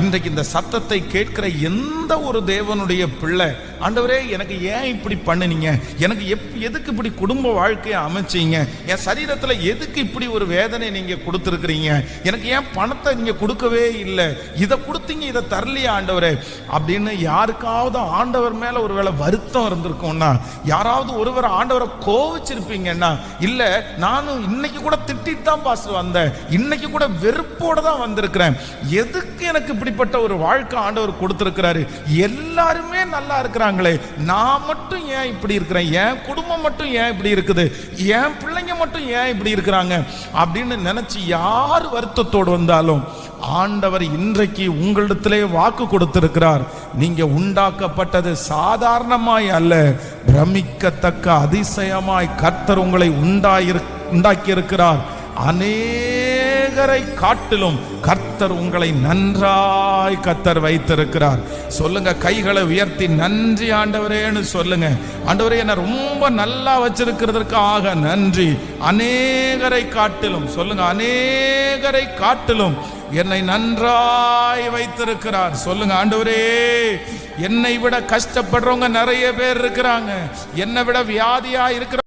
இன்றைக்கு இந்த சத்தத்தை கேட்கிற எந்த ஒரு தேவனுடைய பிள்ளை, ஆண்டவரே எனக்கு ஏன் இப்படி பண்ணினீங்க, எனக்கு எதுக்கு இப்படி குடும்ப வாழ்க்கையை அமைச்சீங்க, என் சரீரத்துல எதுக்கு இப்படி ஒரு வேதனை நீங்க கொடுத்துருக்கிறீங்க, எனக்கு ஏன் பணத்தை நீங்க கொடுக்கவே இல்லை, இதை கொடுத்தீங்க இதை தரலையா ஆண்டவரே அப்படின்னு யாருக்காவது ஆண்டவர் மேல ஒருவேளை வருத்தம் இருந்திருக்கும்னா, யாராவது ஒருவர் ஆண்டவரை கோவிச்சிருப்பீங்கன்னா, இல்ல நானும் இன்னைக்கு கூட திட்டிட்டு தான் பாஸ்டர் வந்தேன், இன்னைக்கு கூட வெறுப்போட தான் வந்திருக்கிறேன், எதுக்கு எனக்கு இப்படிப்பட்ட ஒரு வாழ்க்கை ஆண்டவர் கொடுத்திருக்கிறாரு, எல்லாருமே நல்லா இருக்கிறாங்களே, நான் மட்டும் ஏன் இப்படி இருக்கிறேன், என் குடும்பம் மட்டும் ஏன் இப்படி இருக்குது, என் பிள்ளைங்க மட்டும் ஏன் இப்படி இருக்கிறாங்க அப்படின்னு நினைச்சு யார் வருத்தத்தோடு வந்தாலும் ஆண்டவர் இன்றைக்கு உங்களிடத்திலே வாக்கு கொடுத்திருக்கிறார். நீங்க உண்டாக்கப்பட்டது சாதாரணமாய் அல்ல, பிரமிக்கத்தக்க அதிசயமாய் கர்த்தர் உங்களை உண்டாக்கி இருக்கிறார். அநேகரை காட்டிலும் கர்த்தர் உங்களை நன்றாய் கர்த்தர் வைத்திருக்கிறார். சொல்லுங்க, கைகளை உயர்த்தி நன்றி ஆண்டவரேன்னு சொல்லுங்க. ஆண்டவரே என்ன ரொம்ப நல்லா வச்சிருக்கிறதுக்காக நன்றி. அநேகரை காட்டிலும் சொல்லுங்க, அநேகரை காட்டிலும் என்னை நன்றாய் வைத்திருக்கிறார். சொல்லுங்க, ஆண்டவரே என்னை விட கஷ்டப்படுறவங்க நிறைய பேர் இருக்கிறாங்க, என்னை விட வியாதியா இருக்கிற